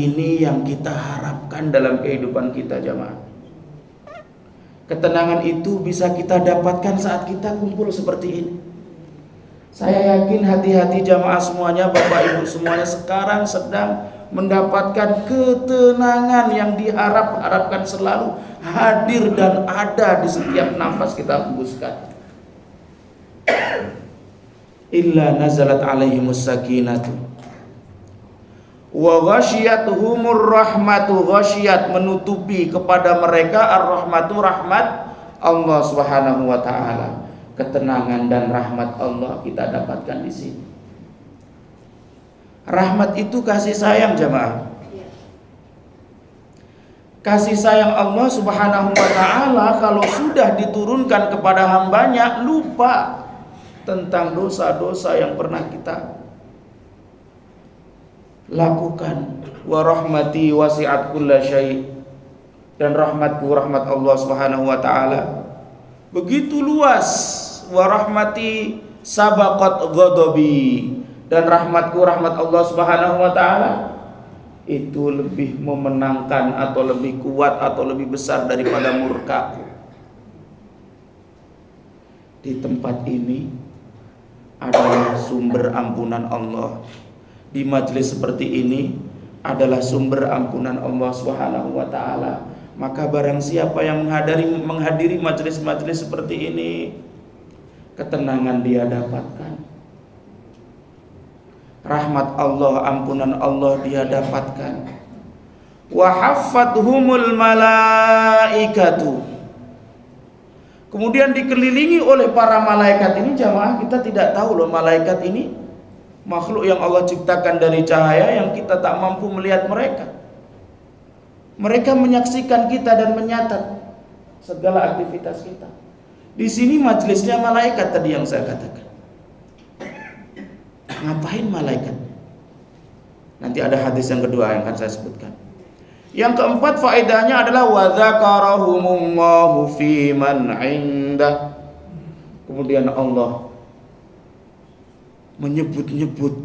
ini yang kita harapkan dalam kehidupan kita jamaah. Ketenangan itu bisa kita dapatkan saat kita kumpul seperti ini. Saya yakin hati-hati jamaah semuanya, Bapak Ibu semuanya sekarang sedang mendapatkan ketenangan yang diharapkan selalu hadir dan ada di setiap nafas kita hembuskan. Illa nazalat alaihimus sakinatu wa ghasyiyatuhumur rahmatu, ghasyiyat menutupi kepada mereka ar-rahmatu, rahmat Allah Subhanahu wa taala. Ketenangan dan rahmat Allah kita dapatkan di sini. Rahmat itu kasih sayang jamaah. Kasih sayang Allah Subhanahu wa taala kalau sudah diturunkan kepada hambanya, lupa tentang dosa-dosa yang pernah kita lakukan. Wa rahmati wasi'at kulla syai', dan rahmatku, rahmat Allah Subhanahu wa taala begitu luas. Wa rahmati sabaqat ghadabi, dan rahmatku, rahmat Allah Subhanahu wa taala itu lebih memenangkan atau lebih kuat atau lebih besar daripada murka. Di tempat ini adalah sumber ampunan Allah. Di majelis seperti ini adalah sumber ampunan Allah Subhanahu wa taala. Maka barang siapa yang menghadiri majelis-majelis seperti ini, ketenangan dia dapatkan. Rahmat Allah, ampunan Allah dia dapatkan. Wa haffathumul malaikatu, kemudian dikelilingi oleh para malaikat ini jamaah. Kita tidak tahu loh, malaikat ini makhluk yang Allah ciptakan dari cahaya yang kita tak mampu melihat mereka. Mereka menyaksikan kita dan menyatat segala aktivitas kita. Di sini majelisnya malaikat tadi yang saya katakan. Ngapain malaikat? Nanti ada hadis yang kedua yang akan saya sebutkan. Yang keempat faedahnya adalah wa dzakarahumullahu fi man 'indah. Kemudian Allah menyebut-nyebut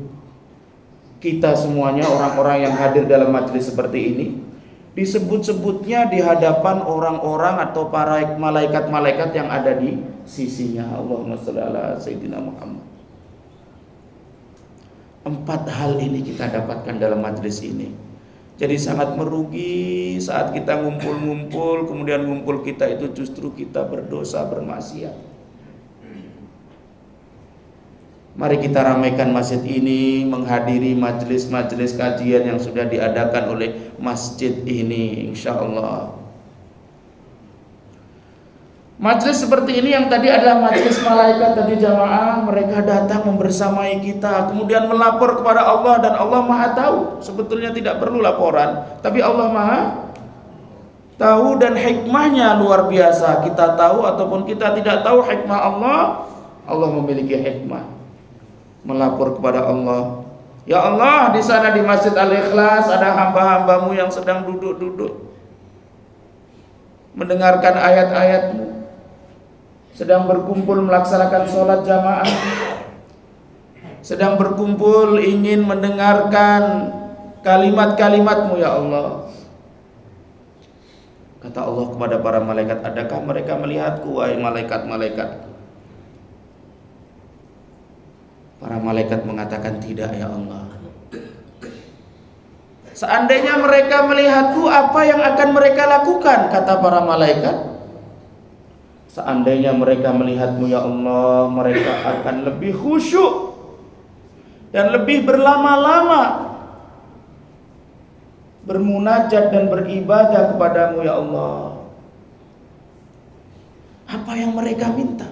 kita semuanya, orang-orang yang hadir dalam majelis seperti ini, disebut-sebutnya di hadapan orang-orang atau para malaikat-malaikat yang ada di sisinya. Allahumma shalli ala sayyidina Muhammad. 4 hal ini kita dapatkan dalam majelis ini. Jadi sangat merugi saat kita ngumpul-ngumpul, kemudian ngumpul kita itu justru kita berdosa, bermaksiat. Mari kita ramaikan masjid ini, menghadiri majelis-majelis kajian yang sudah diadakan oleh masjid ini, insya Allah. Majelis seperti ini yang tadi adalah majelis malaikat tadi jamaah, mereka datang membersamai kita, kemudian melapor kepada Allah, dan Allah Maha tahu. Sebetulnya tidak perlu laporan, tapi Allah Maha tahu dan hikmahnya luar biasa. Kita tahu ataupun kita tidak tahu hikmah Allah, Allah memiliki hikmah. Melapor kepada Allah, ya Allah, di sana di Masjid Al-Ikhlas ada hamba-hambamu yang sedang duduk-duduk mendengarkan ayat-ayatmu, sedang berkumpul melaksanakan sholat jamaah, sedang berkumpul ingin mendengarkan kalimat-kalimatmu ya Allah. Kata Allah kepada para malaikat, adakah mereka melihatku wahai malaikat-malaikat? Para malaikat mengatakan tidak ya Allah. Seandainya mereka melihatku, apa yang akan mereka lakukan? Kata para malaikat, seandainya mereka melihatmu ya Allah, mereka akan lebih khusyuk dan lebih berlama-lama bermunajat dan beribadah kepadamu ya Allah. Apa yang mereka minta?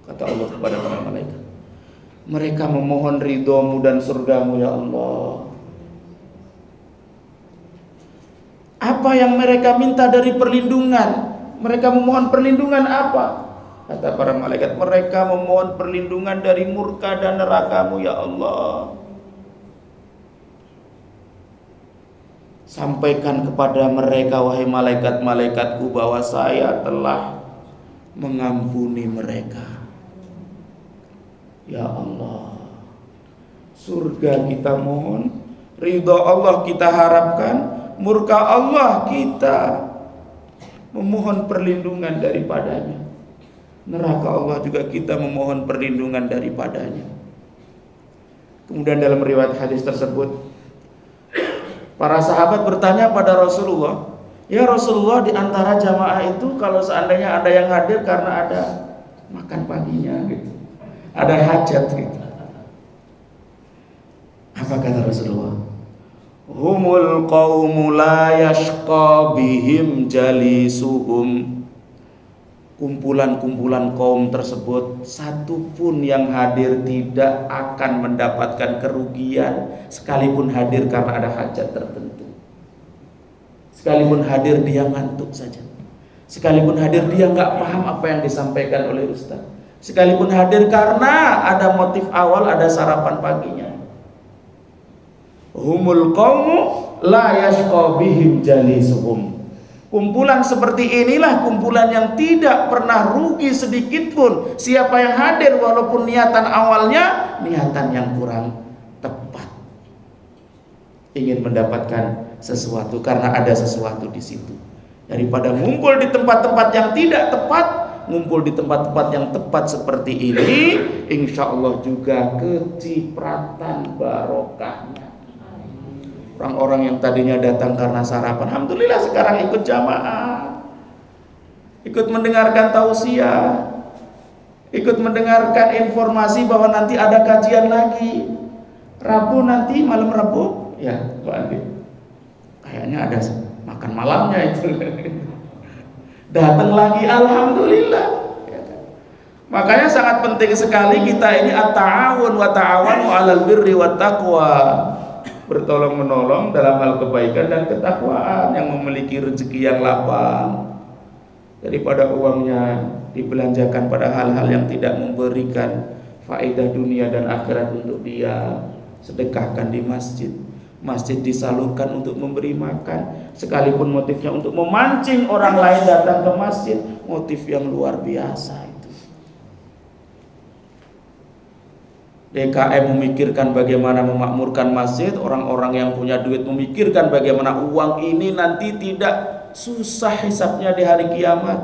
Kata Allah kepada para malaikat, mereka memohon ridhomu dan surgamu ya Allah. Apa yang mereka minta dari perlindungan? Mereka memohon perlindungan apa? Kata para malaikat, mereka memohon perlindungan dari murka dan nerakamu ya Allah. Sampaikan kepada mereka wahai malaikat-malaikatku bahwa saya telah mengampuni mereka. Ya Allah, surga kita mohon, ridha Allah kita harapkan, murka Allah kita memohon perlindungan daripadanya. Neraka Allah juga kita memohon perlindungan daripadanya. Kemudian dalam riwayat hadis tersebut, para sahabat bertanya pada Rasulullah, "Ya Rasulullah, di antara jamaah itu kalau seandainya ada yang hadir karena ada makan paginya gitu, ada hajat gitu." Apa kata Rasulullah? Humul qaumu la yashqa bihim jalisuhum. Kumpulan-kumpulan kaum tersebut, satu pun yang hadir tidak akan mendapatkan kerugian, sekalipun hadir karena ada hajat tertentu. Sekalipun hadir dia ngantuk saja, sekalipun hadir dia nggak paham apa yang disampaikan oleh ustaz, sekalipun hadir karena ada motif awal, ada sarapan paginya. Humul qaumu la yashqa bihim jalisuhum. Kumpulan seperti inilah kumpulan yang tidak pernah rugi sedikit pun. Siapa yang hadir walaupun niatan awalnya niatan yang kurang tepat, ingin mendapatkan sesuatu karena ada sesuatu di situ. Daripada ngumpul di tempat-tempat yang tidak tepat, ngumpul di tempat-tempat yang tepat seperti ini, insya Allah juga kecipratan barokahnya. Orang-orang yang tadinya datang karena sarapan, alhamdulillah sekarang ikut jamaah, ikut mendengarkan tausiah, ikut mendengarkan informasi bahwa nanti ada kajian lagi Rabu, nanti malam Rabu ya Pak Andi, kayaknya ada makan malamnya itu. Datang lagi, alhamdulillah. Makanya sangat penting sekali kita ini at-ta'awun wa ta'awanu 'alal birri wat taqwa, bertolong menolong dalam hal kebaikan dan ketakwaan, yang memiliki rezeki yang lapang, daripada uangnya dibelanjakan pada hal-hal yang tidak memberikan faedah dunia dan akhirat untuk dia. Sedekahkan di masjid, masjid disalurkan untuk memberi makan, sekalipun motifnya untuk memancing orang lain datang ke masjid, motif yang luar biasa. DKM memikirkan bagaimana memakmurkan masjid, orang-orang yang punya duit memikirkan bagaimana uang ini nanti tidak susah hisabnya di hari kiamat,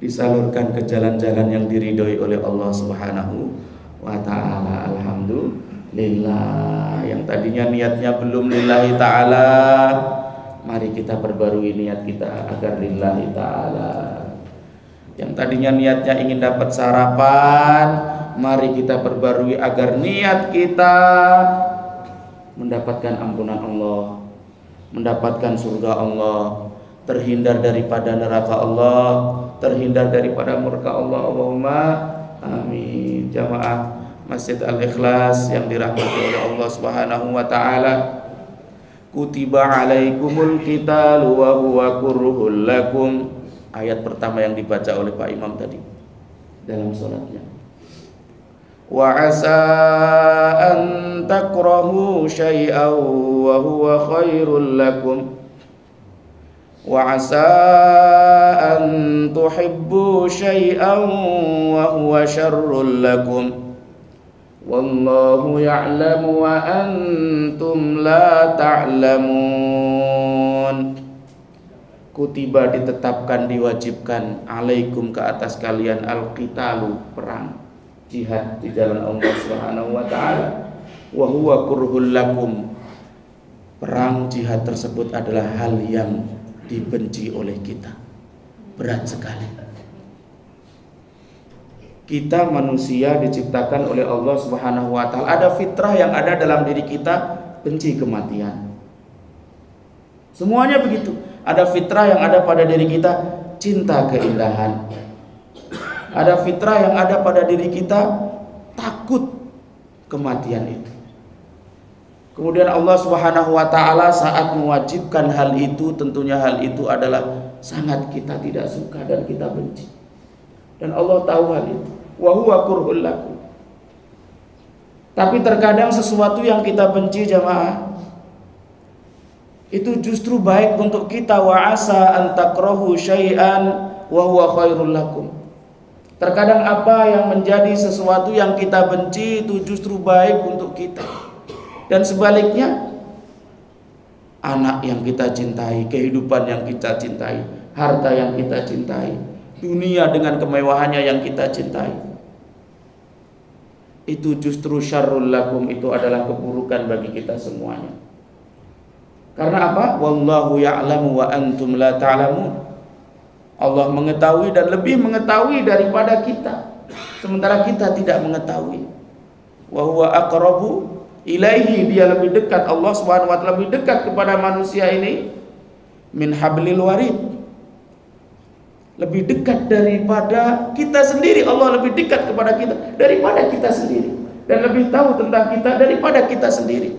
disalurkan ke jalan-jalan yang diridhoi oleh Allah Subhanahu wa ta'ala. Alhamdulillah. Yang tadinya niatnya belum lillahi ta'ala, mari kita perbarui niat kita agar lillahi ta'ala. Yang tadinya niatnya ingin dapat sarapan, mari kita perbarui agar niat kita mendapatkan ampunan Allah, mendapatkan surga Allah, terhindar daripada neraka Allah, terhindar daripada murka Allah. Allahumma amin. Jamaah Masjid Al-Ikhlas yang dirahmati oleh Allah Subhanahu wa ta'ala, kutiba alaikumul qitalu wa huwa kurhul lakum. Ayat pertama yang dibaca oleh Pak Imam tadi dalam sholatnya. Wa asa an takrahu syai'an wa huwa khairul lakum wa asa an tuhibbu syai'an wa huwa syarrul lakum wallahu ya'lamu wa antum la ta'lamun. Kutiba ditetapkan, diwajibkan, alaikum ke atas kalian, al-qitalu perang, jihad di jalan Allah Subhanahu wa ta'ala, wa huwa kurhul lakum. Perang jihad tersebut adalah hal yang dibenci oleh kita, berat sekali. Kita manusia diciptakan oleh Allah Subhanahu wa ta'ala, ada fitrah yang ada dalam diri kita, benci kematian. Semuanya begitu. Ada fitrah yang ada pada diri kita, cinta keindahan. Ada fitrah yang ada pada diri kita, takut kematian itu. Kemudian Allah Subhanahu wa ta'ala saat mewajibkan hal itu, tentunya hal itu adalah sangat kita tidak suka dan kita benci. Dan Allah tahu hal itu. Wa huwa kurhul lakum. Tapi terkadang sesuatu yang kita benci, jamaah, itu justru baik untuk kita. Wa asa an takrahu syai'an wa huwa khairul lakum. Terkadang apa yang menjadi sesuatu yang kita benci itu justru baik untuk kita. Dan sebaliknya, anak yang kita cintai, kehidupan yang kita cintai, harta yang kita cintai, dunia dengan kemewahannya yang kita cintai, itu justru syarrul lakum, itu adalah keburukan bagi kita semuanya. Karena apa? Wallahu ya'lamu wa antum la ta'lamun. Allah mengetahui dan lebih mengetahui daripada kita, sementara kita tidak mengetahui. Wa huwa aqrabu ilaihi, dia lebih dekat, Allah Subhanahu wa taala lebih dekat kepada manusia ini min hablil warid, lebih dekat daripada kita sendiri. Allah lebih dekat kepada kita daripada kita sendiri, dan lebih tahu tentang kita daripada kita sendiri.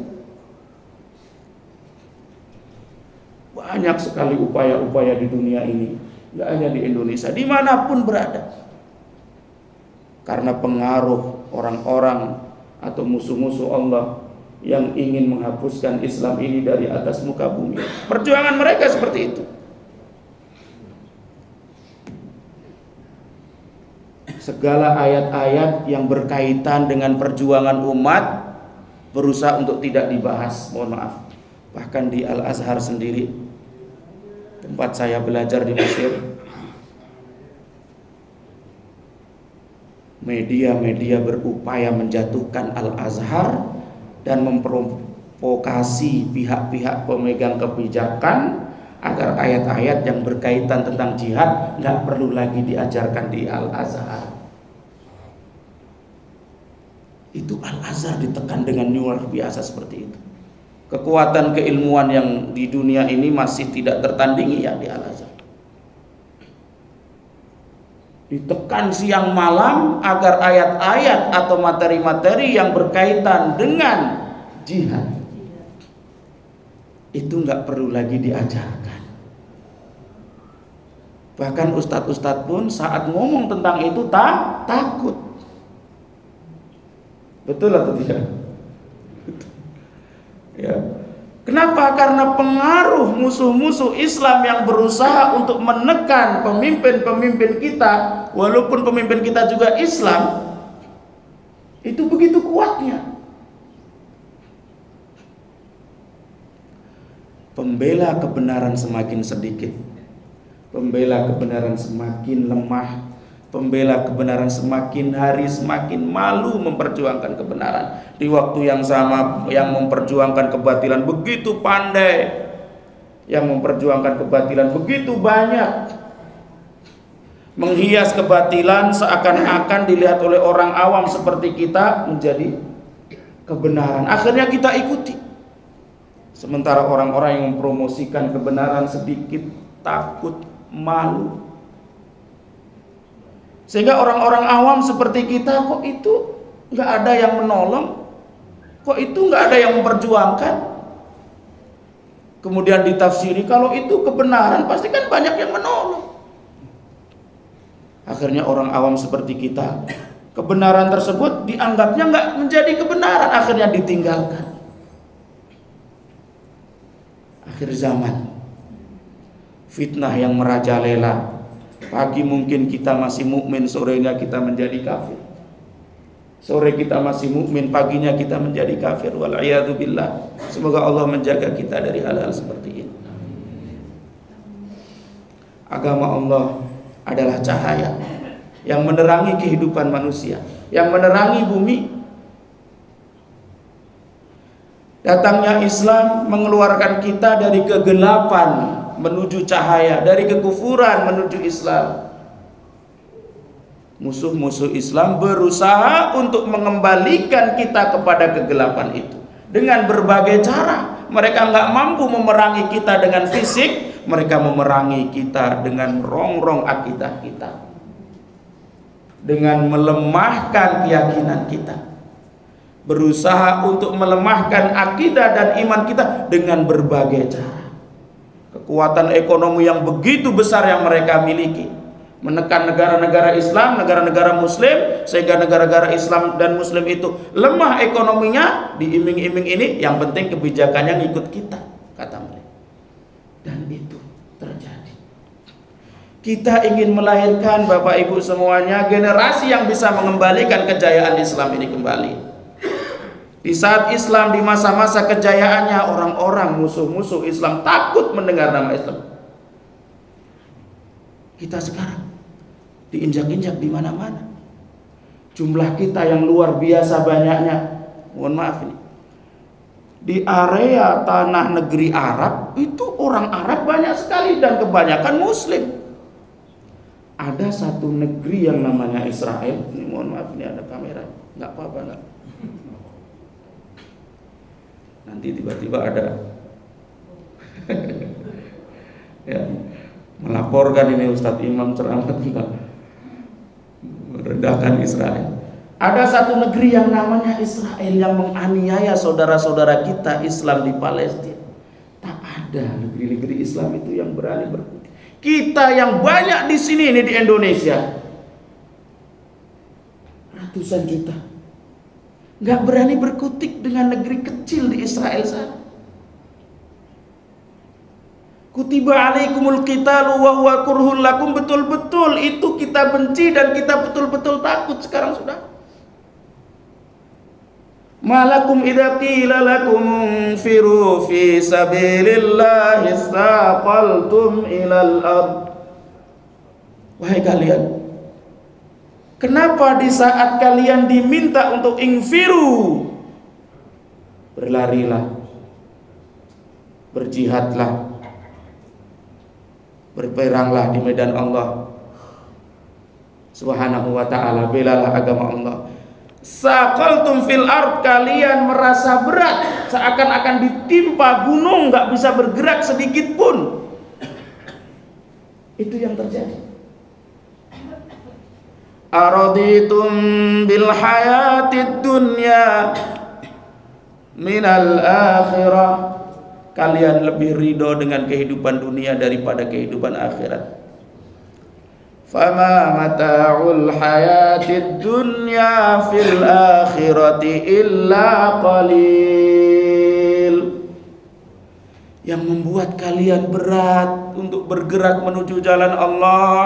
Banyak sekali upaya-upaya di dunia ini, tidak hanya di Indonesia, dimanapun berada, karena pengaruh orang-orang atau musuh-musuh Allah yang ingin menghapuskan Islam ini dari atas muka bumi. Perjuangan mereka seperti itu. Segala ayat-ayat yang berkaitan dengan perjuangan umat berusaha untuk tidak dibahas, mohon maaf. Bahkan di Al-Azhar sendiri, tempat saya belajar di Mesir, media-media berupaya menjatuhkan Al-Azhar dan memprovokasi pihak-pihak pemegang kebijakan agar ayat-ayat yang berkaitan tentang jihad nggak perlu lagi diajarkan di Al-Azhar. Itu Al-Azhar ditekan dengan luar biasa seperti itu. Kekuatan keilmuan yang di dunia ini masih tidak tertandingi ya di Al-Azhar. Ditekan siang malam agar ayat-ayat atau materi-materi yang berkaitan dengan jihad itu nggak perlu lagi diajarkan. Bahkan ustadz-ustadz pun saat ngomong tentang itu takut. Betul atau tidak? Ya. Kenapa? Karena pengaruh musuh-musuh Islam yang berusaha untuk menekan pemimpin-pemimpin kita, walaupun pemimpin kita juga Islam, itu begitu kuatnya. Pembela kebenaran semakin sedikit, pembela kebenaran semakin lemah, pembela kebenaran semakin hari semakin malu memperjuangkan kebenaran. Di waktu yang sama yang memperjuangkan kebatilan begitu pandai, yang memperjuangkan kebatilan begitu banyak, menghias kebatilan seakan-akan dilihat oleh orang awam seperti kita menjadi kebenaran. Akhirnya kita ikuti. Sementara orang-orang yang mempromosikan kebenaran sedikit takut, malu. Sehingga orang-orang awam seperti kita, kok itu nggak ada yang menolong, kok itu nggak ada yang memperjuangkan. Kemudian ditafsiri kalau itu kebenaran, pasti kan banyak yang menolong. Akhirnya orang awam seperti kita, kebenaran tersebut dianggapnya nggak menjadi kebenaran, akhirnya ditinggalkan. Akhir zaman, fitnah yang merajalela. Pagi mungkin kita masih mukmin, sorenya kita menjadi kafir. Sore kita masih mukmin, paginya kita menjadi kafir. Wal'iyadzubillah. Semoga Allah menjaga kita dari hal-hal seperti ini. Agama Allah adalah cahaya yang menerangi kehidupan manusia, yang menerangi bumi. Datangnya Islam mengeluarkan kita dari kegelapan menuju cahaya, dari kekufuran menuju Islam. Musuh-musuh Islam berusaha untuk mengembalikan kita kepada kegelapan itu dengan berbagai cara. Mereka nggak mampu memerangi kita dengan fisik, mereka memerangi kita dengan rongrong akidah kita, dengan melemahkan keyakinan kita. Berusaha untuk melemahkan akidah dan iman kita dengan berbagai cara. Kekuatan ekonomi yang begitu besar yang mereka miliki, menekan negara-negara Islam, negara-negara Muslim, sehingga negara-negara Islam dan Muslim itu lemah ekonominya. Diiming-iming ini, yang penting kebijakannya ngikut kita, kata mereka. Dan itu terjadi. Kita ingin melahirkan, Bapak Ibu semuanya, generasi yang bisa mengembalikan kejayaan Islam ini kembali. Di saat Islam, di masa-masa kejayaannya, orang-orang musuh-musuh Islam takut mendengar nama Islam. Kita sekarang diinjak-injak di mana-mana. Jumlah kita yang luar biasa banyaknya. Mohon maaf ini. Di area tanah negeri Arab itu orang Arab banyak sekali dan kebanyakan Muslim. Ada satu negeri yang namanya Israel. Ini mohon maaf ini ada kamera. Nggak apa-apa nggak. Nanti tiba-tiba ada ya, melaporkan ini Ustadz Imam ceramah tentang merendahkan Israel. Ada satu negeri yang namanya Israel yang menganiaya saudara-saudara kita Islam di Palestina. Tak ada negeri-negeri Islam itu yang berani berkutik. Kita yang banyak di sini ini di Indonesia, ratusan juta, nggak berani berkutik dengan negeri kecil di Israel sana. Kutiba alaikumul qitalu wa huwa kurhul lakum, betul-betul itu kita benci dan kita betul-betul takut sekarang sudah. Malakum idza qila lakum firu fi sabilillahi tsaqaltum ilal ard. Wahai kalian, kenapa di saat kalian diminta untuk infiru, berlarilah, berjihadlah, berperanglah di medan Allah Subhanahu wa ta'ala, belalah agama Allah. Saqaltum fil ard, kalian merasa berat, seakan-akan ditimpa gunung, nggak bisa bergerak sedikit pun. Itu yang terjadi. Araditum bil hayatid dunya minal akhirah, kalian lebih ridho dengan kehidupan dunia daripada kehidupan akhirat. Fama mata'ul hayatid dunya fil akhirati illa qalil. Yang membuat kalian berat untuk bergerak menuju jalan Allah,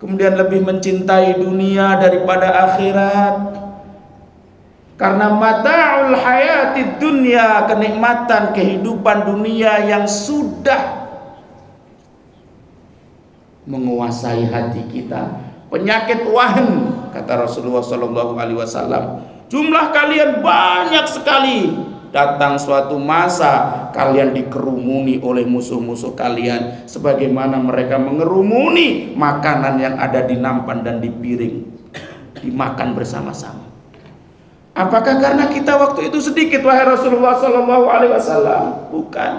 kemudian lebih mencintai dunia daripada akhirat. Karena mata'ul hayatid dunya, kenikmatan kehidupan dunia yang sudah menguasai hati kita, penyakit wahan, kata Rasulullah SAW. Jumlah kalian banyak sekali. Datang suatu masa kalian dikerumuni oleh musuh-musuh kalian, sebagaimana mereka mengerumuni makanan yang ada di nampan dan di piring, dimakan bersama-sama. Apakah karena kita waktu itu sedikit, wahai Rasulullah SAW? Bukan.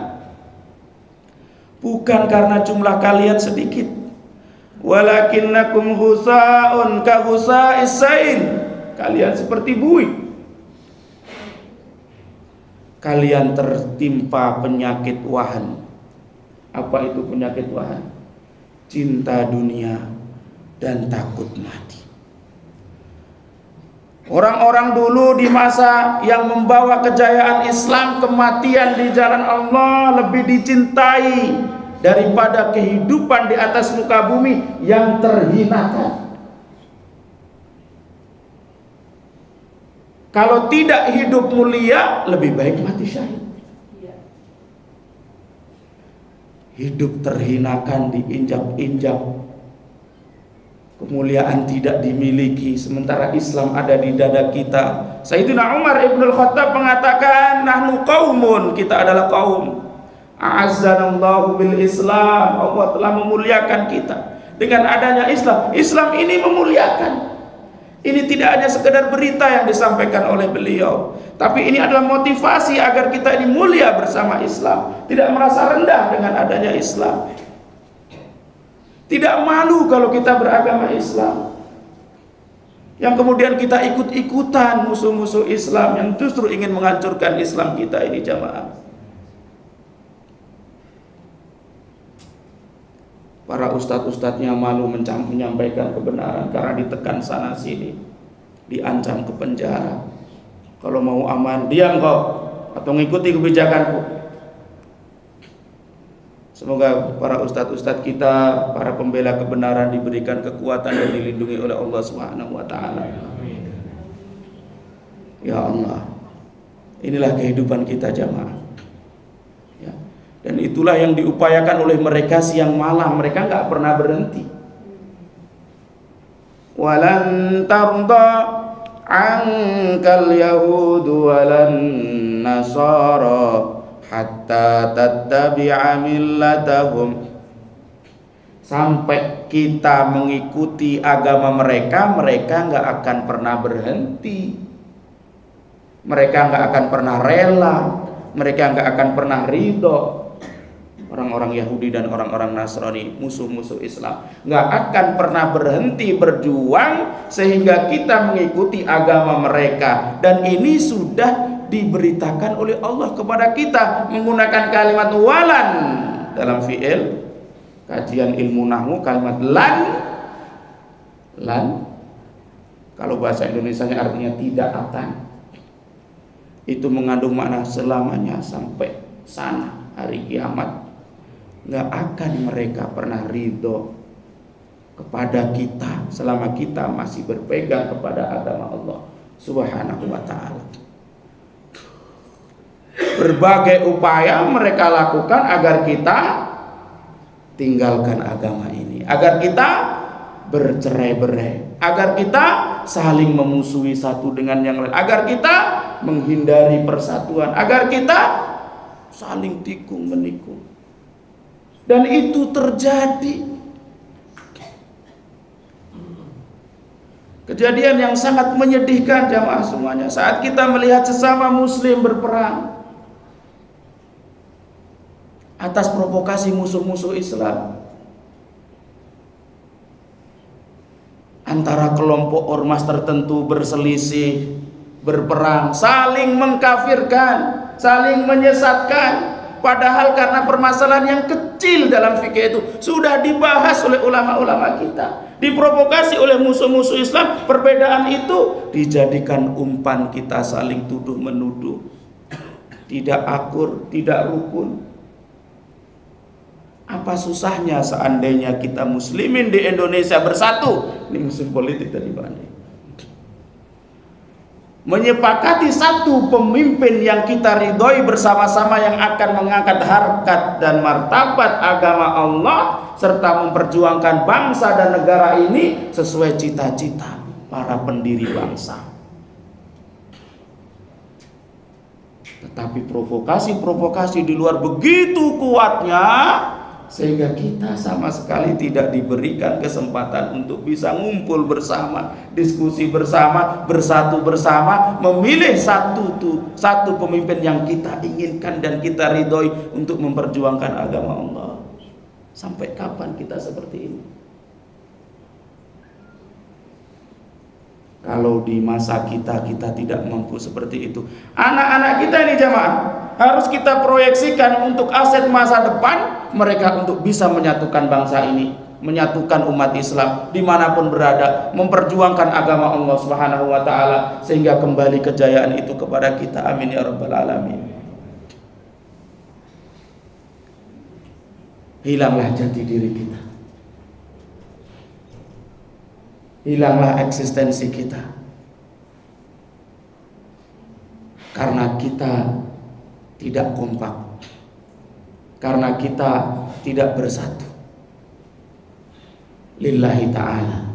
Bukan karena jumlah kalian sedikit. Walakinnakum husa'un ka husa'is sail. Kalian seperti buih. Kalian tertimpa penyakit wahan. Apa itu penyakit wahan? Cinta dunia dan takut mati. Orang-orang dulu di masa yang membawa kejayaan Islam, kematian di jalan Allah lebih dicintai daripada kehidupan di atas muka bumi yang terhinakan. Kalau tidak hidup mulia, lebih baik mati syahid. Hidup terhinakan, diinjak-injak, kemuliaan tidak dimiliki, sementara Islam ada di dada kita. Sayyidina Umar Ibnul Khattab mengatakan, nahnu qaumun, kita adalah kaum. A'azzanallahu bil Islam, Allah telah memuliakan kita dengan adanya Islam. Islam ini memuliakan. Ini tidak hanya sekedar berita yang disampaikan oleh beliau, tapi ini adalah motivasi agar kita ini mulia bersama Islam, tidak merasa rendah dengan adanya Islam, tidak malu kalau kita beragama Islam, yang kemudian kita ikut-ikutan musuh-musuh Islam yang justru ingin menghancurkan Islam kita ini, jamaah. Para ustadz-ustadznya malu menyampaikan kebenaran karena ditekan sana sini, diancam ke penjara. Kalau mau aman, diam kok, atau ngikuti kebijakanku. Semoga para ustadz-ustadz kita, para pembela kebenaran diberikan kekuatan dan dilindungi oleh Allah Subhanahu wa ta'ala. Ya Allah, inilah kehidupan kita jamaah. Ya. Dan itulah yang diupayakan oleh mereka siang malam. Mereka nggak pernah berhenti. Walan tarda ankal yahudu walan nasara hatta tattabi'a millatahum. Sampai kita mengikuti agama mereka, mereka nggak akan pernah berhenti. Mereka nggak akan pernah rela, mereka nggak akan pernah ridho. Orang-orang Yahudi dan orang-orang Nasrani, musuh-musuh Islam, nggak akan pernah berhenti berjuang sehingga kita mengikuti agama mereka. Dan ini sudah diberitakan oleh Allah kepada kita menggunakan kalimat walan dalam fi'il. Kajian ilmu nahwu, kalimat lan kalau bahasa Indonesianya artinya tidak akan, itu mengandung makna selamanya sampai sana hari kiamat. Nggak akan mereka pernah ridho kepada kita selama kita masih berpegang kepada agama Allah Subhanahu wa ta'ala. Berbagai upaya mereka lakukan agar kita tinggalkan agama ini, agar kita bercerai-berai, agar kita saling memusuhi satu dengan yang lain, agar kita menghindari persatuan, agar kita saling tikung menikung. Dan itu terjadi. Kejadian yang sangat menyedihkan jamaah semuanya saat kita melihat sesama muslim berperang atas provokasi musuh-musuh Islam. Antara kelompok ormas tertentu berselisih, berperang, saling mengkafirkan, saling menyesatkan. Padahal karena permasalahan yang kecil dalam fikih itu sudah dibahas oleh ulama-ulama kita, diprovokasi oleh musuh-musuh Islam. Perbedaan itu dijadikan umpan kita saling tuduh menuduh, tidak akur, tidak rukun. Apa susahnya seandainya kita muslimin di Indonesia bersatu? Ini musim politik tadi Pak Andi. Menyepakati satu pemimpin yang kita ridhoi bersama-sama, yang akan mengangkat harkat dan martabat agama Allah serta memperjuangkan bangsa dan negara ini sesuai cita-cita para pendiri bangsa. Tetapi provokasi-provokasi di luar begitu kuatnya sehingga kita sama sekali tidak diberikan kesempatan untuk bisa ngumpul bersama, diskusi bersama, bersatu bersama, memilih satu pemimpin yang kita inginkan dan kita ridhoi untuk memperjuangkan agama Allah. Sampai kapan kita seperti ini? Kalau di masa kita tidak mampu seperti itu, anak-anak kita ini jamaah harus kita proyeksikan untuk aset masa depan mereka untuk bisa menyatukan bangsa ini, menyatukan umat Islam dimanapun berada, memperjuangkan agama Allah Subhanahu wa ta'ala sehingga kembali kejayaan itu kepada kita. Amin ya rabbal alamin. Hilanglah jati diri kita, hilanglah eksistensi kita karena kita tidak kompak, karena kita tidak bersatu lillahi ta'ala.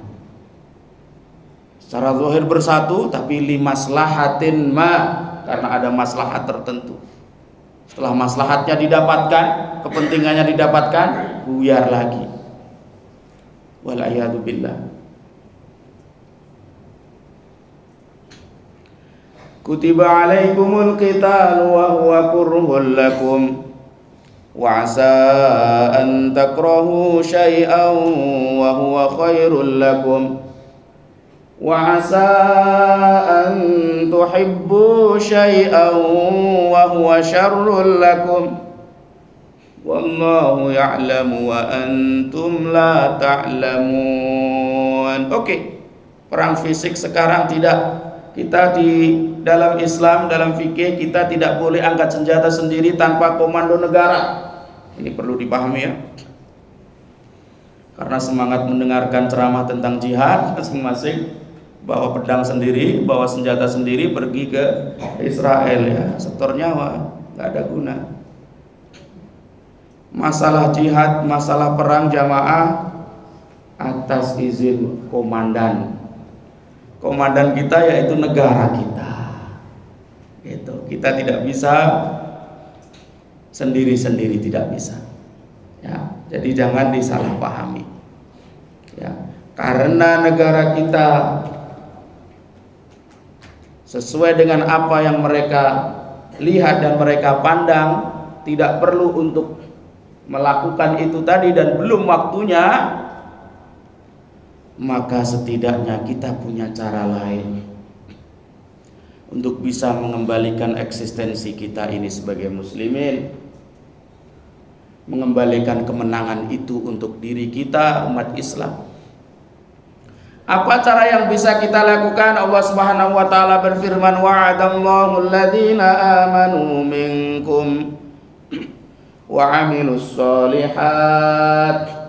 Secara zahir bersatu tapi limaslahatin karena ada maslahat tertentu. Setelah maslahatnya didapatkan, kepentingannya didapatkan, buyar lagi. Wal-a'yadu billah. Kutiba alaikumul qitalu wa huwa kurhul lakum wa asa an takrahu syai'an wa huwa khairul lakum wa asa an tuhibbu syai'an wa huwa syarrul lakum wallahu ya'lamu wa antum la ta'lamun. Oke, perang fisik sekarang tidak. Kita di dalam Islam, dalam fikih, kita tidak boleh angkat senjata sendiri tanpa komando negara. Ini perlu dipahami ya. Karena semangat mendengarkan ceramah tentang jihad masing-masing bawa pedang sendiri, bawa senjata sendiri, pergi ke Israel ya, setor nyawa, nggak ada guna. Masalah jihad, masalah perang jamaah atas izin komandan. Komandan kita yaitu negara kita. Gitu. Kita tidak bisa sendiri-sendiri, tidak bisa. Ya, jadi jangan disalahpahami. Ya, karena negara kita sesuai dengan apa yang mereka lihat dan mereka pandang, tidak perlu untuk melakukan itu tadi dan belum waktunya, maka setidaknya kita punya cara lain untuk bisa mengembalikan eksistensi kita ini sebagai muslimin, mengembalikan kemenangan itu untuk diri kita umat Islam. Apa cara yang bisa kita lakukan? Allah Subhanahu wa taala berfirman, wa'adallahu alladhina amanu minkum wa 'amilus sholihat.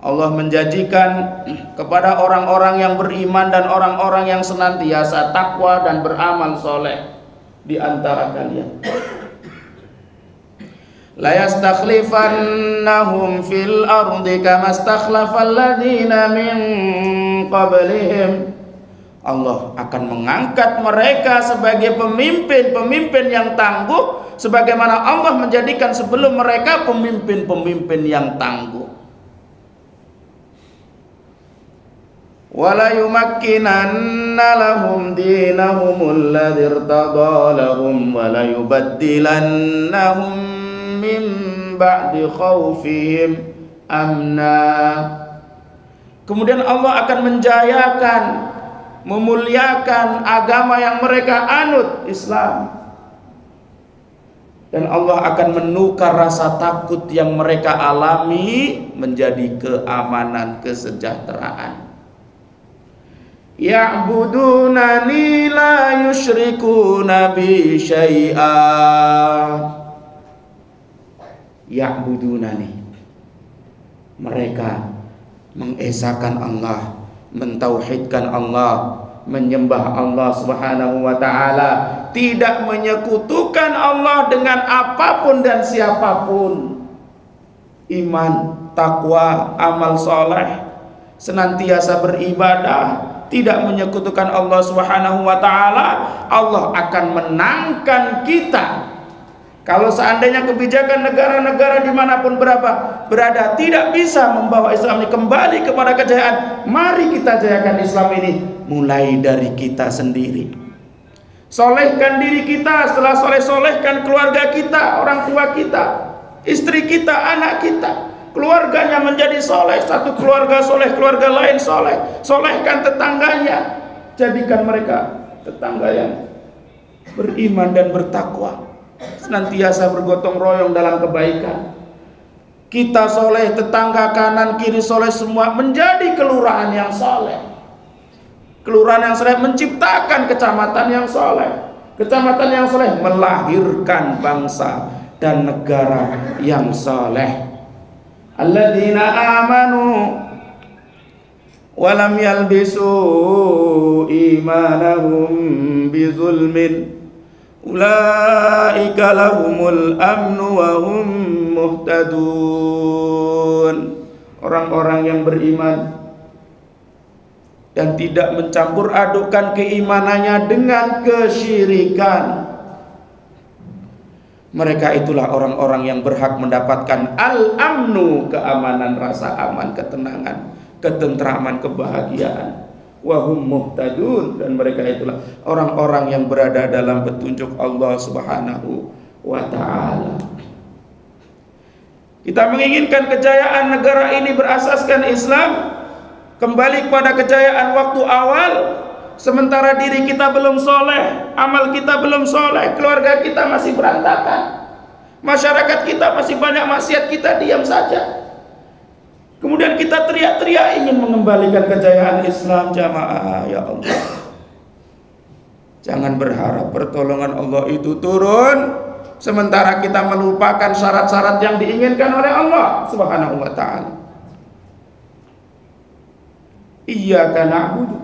Allah menjanjikan kepada orang-orang yang beriman dan orang-orang yang senantiasa takwa dan beramal soleh di antara kalian. La yastakhlifannahum fil ardi kama stakhlafal ladzina min qablihim. Allah akan mengangkat mereka sebagai pemimpin-pemimpin yang tangguh, sebagaimana Allah menjadikan sebelum mereka pemimpin-pemimpin yang tangguh. Wala yumakkinanna lahum dinahumul ladzi irtada lahum wala yubaddilannahum min ba'di khawfihim amna. Kemudian Allah akan menjayakan, memuliakan agama yang mereka anut, Islam. Dan Allah akan menukar rasa takut yang mereka alami menjadi keamanan, kesejahteraan. Ya'budunani la yusyrikuna bi syai'a. Ya'budunani, mereka mengesahkan Allah, mentauhidkan Allah, menyembah Allah Subhanahu wa taala, tidak menyekutukan Allah dengan apapun dan siapapun. Iman, takwa, amal soleh, senantiasa beribadah, tidak menyekutukan Allah Subhanahu wa taala. Allah akan menangkan kita. Kalau seandainya kebijakan negara-negara dimanapun berada tidak bisa membawa Islam ini kembali kepada kejayaan, mari kita jayakan Islam ini mulai dari kita sendiri. Solehkan diri kita, setelah solehkan keluarga kita, orang tua kita, istri kita, anak kita, keluarganya menjadi soleh. Satu keluarga soleh, keluarga lain soleh. Solehkan tetangganya, jadikan mereka tetangga yang beriman dan bertakwa, senantiasa bergotong royong dalam kebaikan. Kita soleh, tetangga kanan kiri soleh, semua menjadi kelurahan yang soleh. Kelurahan yang soleh menciptakan kecamatan yang soleh. Kecamatan yang soleh melahirkan bangsa dan negara yang soleh. Alladzina amanu walam yalbisu imanahum bizulmin ulaika lahumul amnu wa hum muhtadun. Orang-orang yang beriman dan tidak mencampur adukkan keimanannya dengan kesyirikan, mereka itulah orang-orang yang berhak mendapatkan al-amnu, keamanan, rasa aman, ketenangan, ketentraman, kebahagiaan. Wahum muhtadun, dan mereka itulah orang-orang yang berada dalam petunjuk Allah Subhanahu wa ta'ala. Kita menginginkan kejayaan negara ini berasaskan Islam, kembali kepada kejayaan waktu awal, sementara diri kita belum soleh, amal kita belum soleh, keluarga kita masih berantakan, masyarakat kita masih banyak maksiat, kita diam saja. Kemudian kita teriak-teriak ingin mengembalikan kejayaan Islam. Jamaah, ya Allah, jangan berharap pertolongan Allah itu turun sementara kita melupakan syarat-syarat yang diinginkan oleh Allah Subhanahu wa ta'ala. Iyyaka na'budu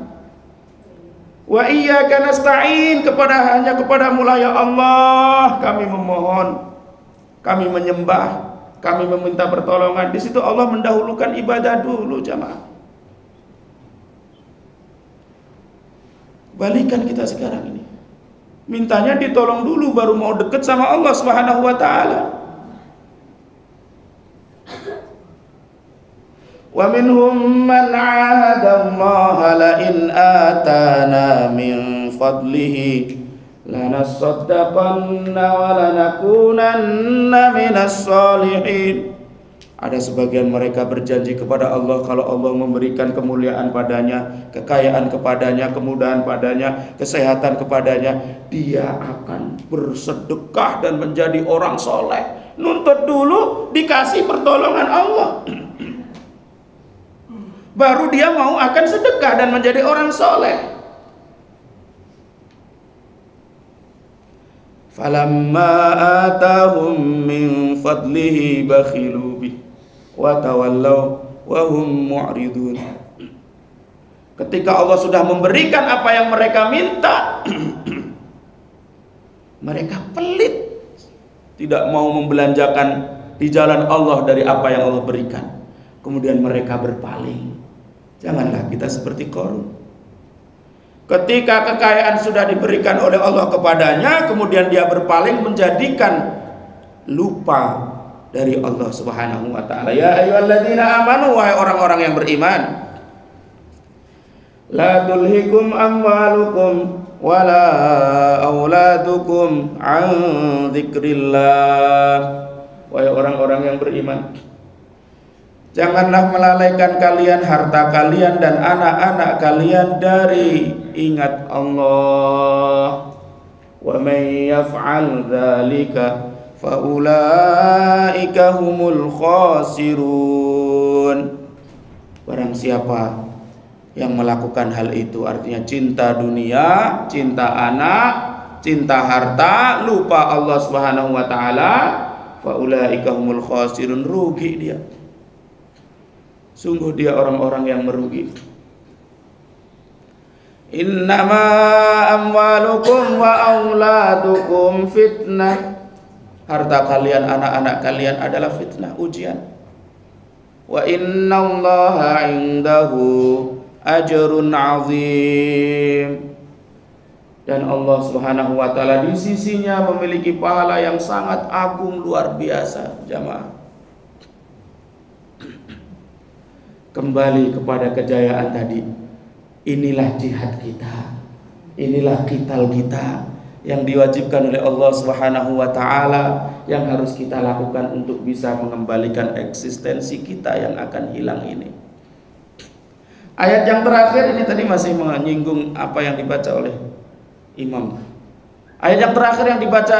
Wa iyyaka nasta'in, hanya kepadamu lah ya Allah kami memohon, kami menyembah, kami meminta pertolongan. Di situ Allah mendahulukan ibadah dulu jamaah. Balikan kita sekarang ini, mintanya ditolong dulu baru mau deket sama Allah Subhanahu wa taala. Wa minhum man 'ahada Allah la in atana min fadlihi lanasaddaqanna wa lanakunanna minas solihin. Ada sebagian mereka berjanji kepada Allah, kalau Allah memberikan kemuliaan padanya, kekayaan kepadanya, kemudahan padanya, kesehatan kepadanya, dia akan bersedekah dan menjadi orang soleh. Nuntut dulu dikasih pertolongan Allah, baru dia mau akan sedekah dan menjadi orang soleh. Falamma atahum min fadlihi bakhilu bih wa tawallaw wa hum mu'ridun. Ketika Allah sudah memberikan apa yang mereka minta, mereka pelit, tidak mau membelanjakan di jalan Allah dari apa yang Allah berikan. Kemudian mereka berpaling. Janganlah kita seperti Qarun. Ketika kekayaan sudah diberikan oleh Allah kepadanya, kemudian dia berpaling, menjadikan lupa dari Allah Subhanahu wa taala. Ya ayyuhalladzina amanu, wahai orang-orang yang beriman, la tulhikum amwalukum wala auladukum an dzikrillah. Wahai orang-orang yang beriman, janganlah melalaikan kalian harta kalian dan anak-anak kalian dari ingat Allah. Wa may yaf'al dzalika faulaika humul khasirun. Barang siapa yang melakukan hal itu, artinya cinta dunia, cinta anak, cinta harta, lupa Allah Subhanahu wa taala, faulaika humul khasirun, rugi dia. Sungguh dia orang-orang yang merugi. Innama amwalukum wa auladukum fitnah. Harta kalian, anak-anak kalian adalah fitnah, ujian. Wa innallaha 'indahu ajrun 'azim. Dan Allah Subhanahu wa taala di sisinya memiliki pahala yang sangat agung, luar biasa, jamaah. Kembali kepada kejayaan tadi. Inilah jihad kita, inilah qital kita yang diwajibkan oleh Allah Subhanahu wa taala, yang harus kita lakukan untuk bisa mengembalikan eksistensi kita yang akan hilang ini. Ayat yang terakhir ini tadi masih menyinggung apa yang dibaca oleh imam. Ayat yang terakhir yang dibaca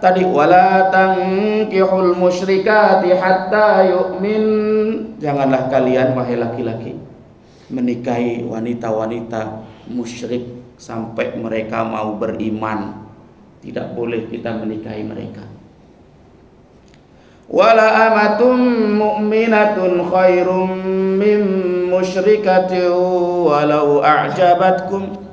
tadi, wala tankihul musyrikati hatta yu'min. Janganlah kalian wahai laki-laki menikahi wanita-wanita musyrik sampai mereka mau beriman. Tidak boleh kita menikahi mereka. Wala amatum mu'minatun khairum min musyrikatin walau a'jabatkum.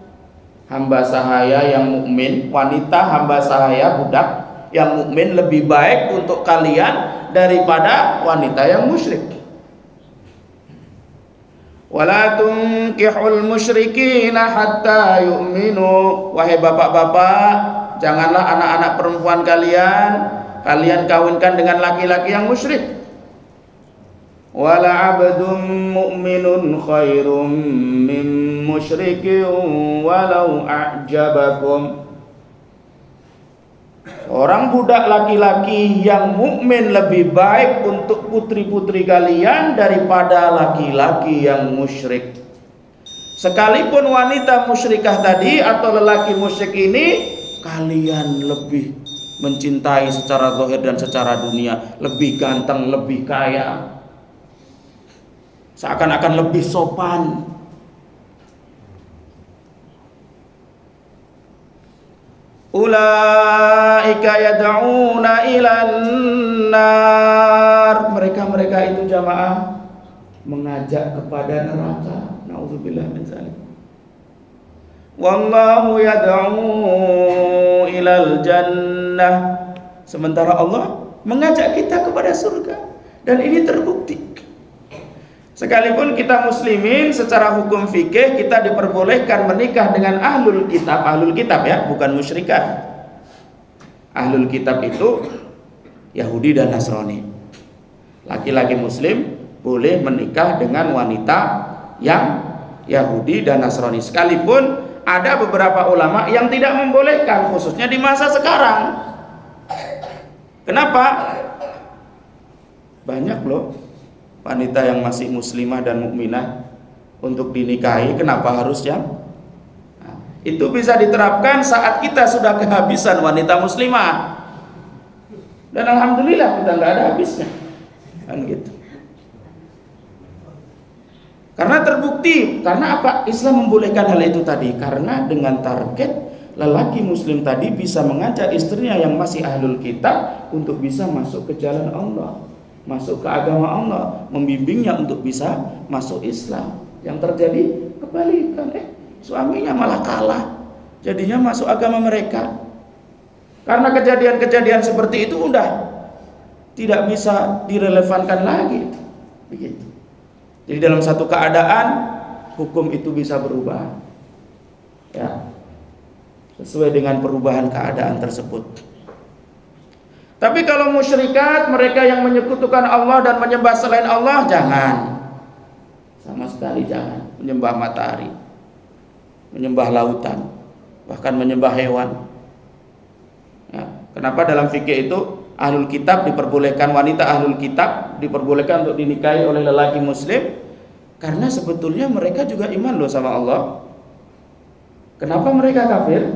Hamba sahaya yang mukmin, wanita hamba sahaya budak yang mukmin lebih baik untuk kalian daripada wanita yang musyrik. Wala tunkihul musyrikina hatta yu'minu. Wahai bapak-bapak, janganlah anak-anak perempuan kalian kawinkan dengan laki-laki yang musyrik. Wala abdun mu'minun khairum min musyrikin walau a'jabakum. Orang budak laki-laki yang mukmin lebih baik untuk putri-putri kalian daripada laki-laki yang musyrik. Sekalipun wanita musyrikah tadi atau lelaki musyrik ini kalian lebih mencintai secara zahir dan secara dunia, lebih ganteng, lebih kaya, seakan-akan lebih sopan. Ulaika yad'una ilan nar. Mereka itu jamaah mengajak kepada neraka. Nauzubillah min dzalik. wallahu yad'u ilal jannah. Sementara Allah mengajak kita kepada surga, dan ini terbukti. Sekalipun kita muslimin, secara hukum fikih kita diperbolehkan menikah dengan ahlul kitab ya, bukan musyrikat. Ahlul kitab itu Yahudi dan Nasrani. Laki-laki muslim boleh menikah dengan wanita yang Yahudi dan Nasrani, sekalipun ada beberapa ulama yang tidak membolehkan, khususnya di masa sekarang. Kenapa? Banyak loh wanita yang masih muslimah dan mukminah untuk dinikahi. Kenapa harus yang itu bisa diterapkan saat kita sudah kehabisan wanita muslimah, dan alhamdulillah kita nggak ada habisnya, kan gitu. Karena terbukti, karena apa? Islam membolehkan hal itu tadi karena dengan target lelaki muslim tadi bisa mengajak istrinya yang masih ahlul kitab untuk bisa masuk ke jalan Allah, masuk ke agama Allah, membimbingnya untuk bisa masuk Islam. Yang terjadi kebalikan, suaminya malah kalah, jadinya masuk agama mereka. Karena kejadian-kejadian seperti itu udah tidak bisa direlevankan lagi, begitu. Jadi dalam satu keadaan hukum itu bisa berubah, ya, sesuai dengan perubahan keadaan tersebut. Tapi kalau musyrikat, mereka yang menyekutukan Allah dan menyembah selain Allah, jangan, sama sekali jangan menyembah matahari, menyembah lautan, bahkan menyembah hewan. Ya, kenapa dalam fikih itu ahlul kitab diperbolehkan, wanita ahlul kitab diperbolehkan untuk dinikahi oleh lelaki muslim? Karena sebetulnya mereka juga iman loh sama Allah. Kenapa mereka kafir?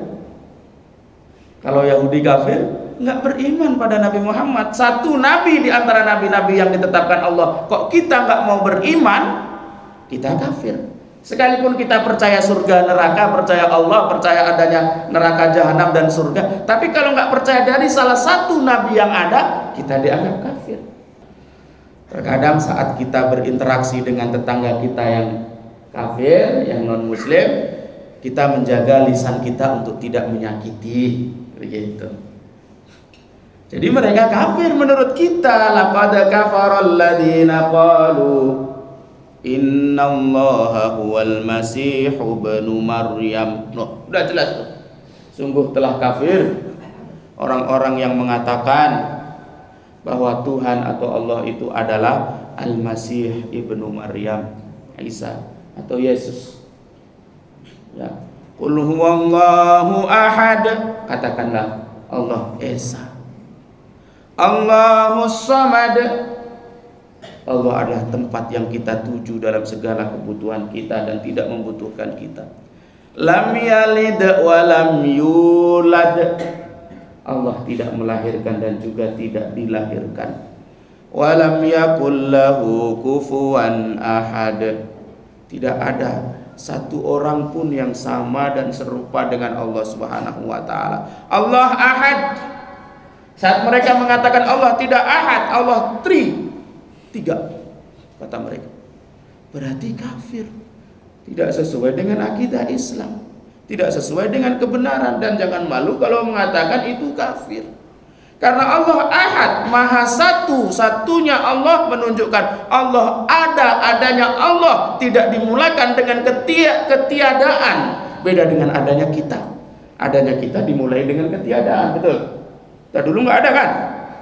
Kalau Yahudi kafir, nggak beriman pada Nabi Muhammad, satu nabi di antara nabi-nabi yang ditetapkan Allah. Kok kita nggak mau beriman? Kita kafir. Sekalipun kita percaya surga neraka, percaya Allah, percaya adanya neraka jahanam dan surga, tapi kalau nggak percaya dari salah satu nabi yang ada, kita dianggap kafir. Terkadang saat kita berinteraksi dengan tetangga kita yang kafir, yang non muslim, kita menjaga lisan kita untuk tidak menyakiti, begitu. Jadi mereka kafir menurut kita. Laqad kafaral ladzina qalu innallaha huwal masih ibnu Maryam. Udah jelas tuh. Sungguh telah kafir orang-orang yang mengatakan bahwa Tuhan atau Allah itu adalah Al-Masih ibnu Maryam, Isa atau Yesus. Ya. Qul huwallahu ahad. Katakanlah Allah Esa. Allahus Samad. Allah adalah tempat yang kita tuju dalam segala kebutuhan kita dan tidak membutuhkan kita. Lam yalid wa lam yulad. Allah tidak melahirkan dan juga tidak dilahirkan. Wa lam yakul lahu kufuwan ahad. Tidak ada satu orang pun yang sama dan serupa dengan Allah Subhanahu wa taala. Allah ahad. Saat mereka mengatakan Allah tidak ahad, Allah tiga, kata mereka, berarti kafir, tidak sesuai dengan akidah Islam, tidak sesuai dengan kebenaran, dan jangan malu kalau mengatakan itu kafir. Karena Allah ahad, maha satu, satunya Allah menunjukkan Allah adanya Allah tidak dimulakan dengan ketiadaan. Beda dengan adanya kita dimulai dengan ketiadaan, betul? Kita dulu nggak ada kan?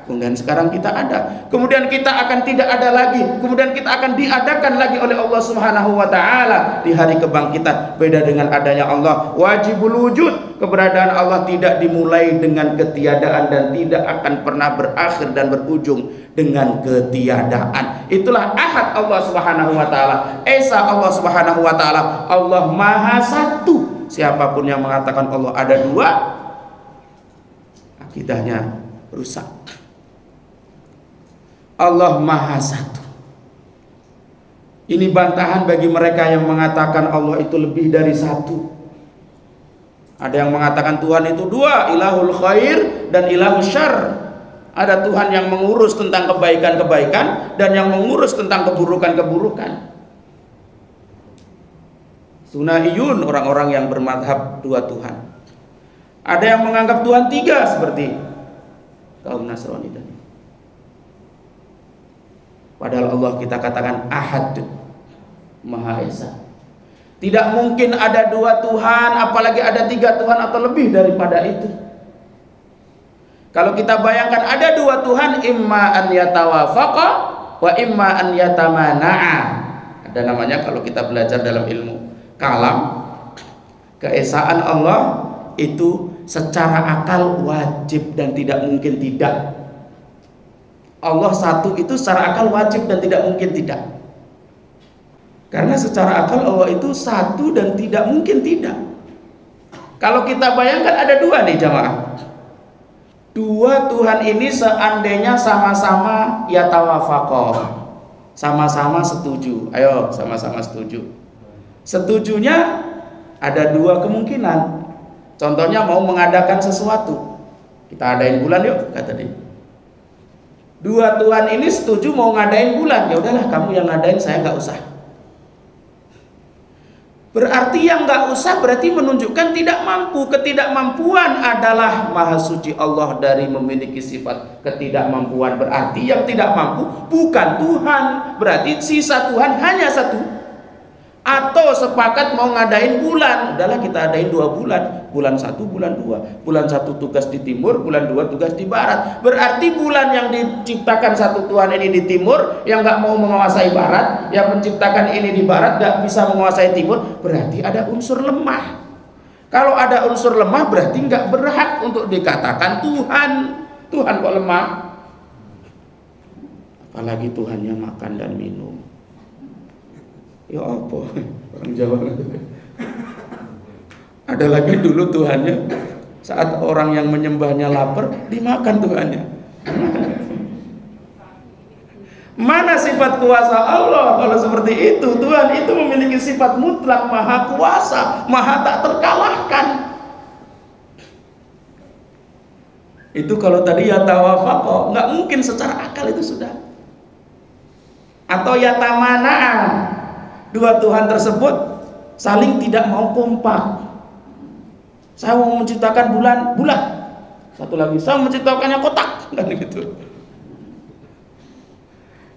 Kemudian sekarang kita ada. Kemudian kita akan tidak ada lagi. Kemudian kita akan diadakan lagi oleh Allah Subhanahu wa taala di hari kebangkitan. Beda dengan adanya Allah. Wajibul wujud. Keberadaan Allah tidak dimulai dengan ketiadaan dan tidak akan pernah berakhir dan berujung dengan ketiadaan. Itulah ahad Allah Subhanahu wa taala. Esa Allah Subhanahu wa taala. Allah Maha Satu. Siapapun yang mengatakan Allah ada dua, akidahnya rusak. Allah Maha Satu. Ini bantahan bagi mereka yang mengatakan Allah itu lebih dari satu. Ada yang mengatakan Tuhan itu dua, ilahul khair dan ilahul syarr. Ada Tuhan yang mengurus tentang kebaikan-kebaikan dan yang mengurus tentang keburukan-keburukan. Sunaiyun, orang-orang yang bermadhab dua Tuhan. Ada yang menganggap Tuhan tiga seperti kaum Nasrani tadi. Padahal Allah kita katakan Ahad, Maha Esa. Tidak mungkin ada dua Tuhan, apalagi ada tiga Tuhan atau lebih daripada itu. Kalau kita bayangkan ada dua Tuhan, imma an yatawafaqa wa imma an yatamana'a. Ada namanya kalau kita belajar dalam ilmu kalam, keesaan Allah itu secara akal wajib dan tidak mungkin tidak. Allah satu itu secara akal wajib dan tidak mungkin tidak. Karena secara akal Allah itu satu dan tidak mungkin tidak. Kalau kita bayangkan ada dua nih jamaah. Dua Tuhan ini seandainya sama-sama yatawafaqah, sama-sama setuju. Ayo sama-sama setuju. Setujunya ada dua kemungkinan. Contohnya mau mengadakan sesuatu, kita adain bulan yuk, kata dia. Dua Tuhan ini setuju mau ngadain bulan, ya udahlah kamu yang ngadain, saya nggak usah. Berarti yang nggak usah berarti menunjukkan tidak mampu. Ketidakmampuan adalah maha suci Allah dari memiliki sifat ketidakmampuan. Berarti yang tidak mampu bukan Tuhan. Berarti sisa Tuhan hanya satu. Atau sepakat mau ngadain bulan, udahlah kita adain 2 bulan, bulan 1, bulan 2, bulan 1 tugas di timur, bulan 2 tugas di barat. Berarti bulan yang diciptakan satu Tuhan ini di timur, yang nggak mau menguasai barat, yang menciptakan ini di barat nggak bisa menguasai timur, berarti ada unsur lemah. Kalau ada unsur lemah berarti nggak berhak untuk dikatakan Tuhan. Tuhan kok lemah? Apalagi Tuhannya makan dan minum. Ya apa? Orang Jawa. Ada lagi dulu Tuhannya saat orang yang menyembahnya lapar, dimakan Tuhannya. Mana sifat kuasa Allah kalau seperti itu? Tuhan itu memiliki sifat mutlak, maha kuasa, maha tak terkalahkan. Itu kalau tadi ya tawafaqo, nggak mungkin secara akal itu sudah. Atau ya tamanaa. Dua Tuhan tersebut saling tidak mau kompak. Saya mau menciptakan bulan, satu lagi saya menciptakannya kotak, kan gitu.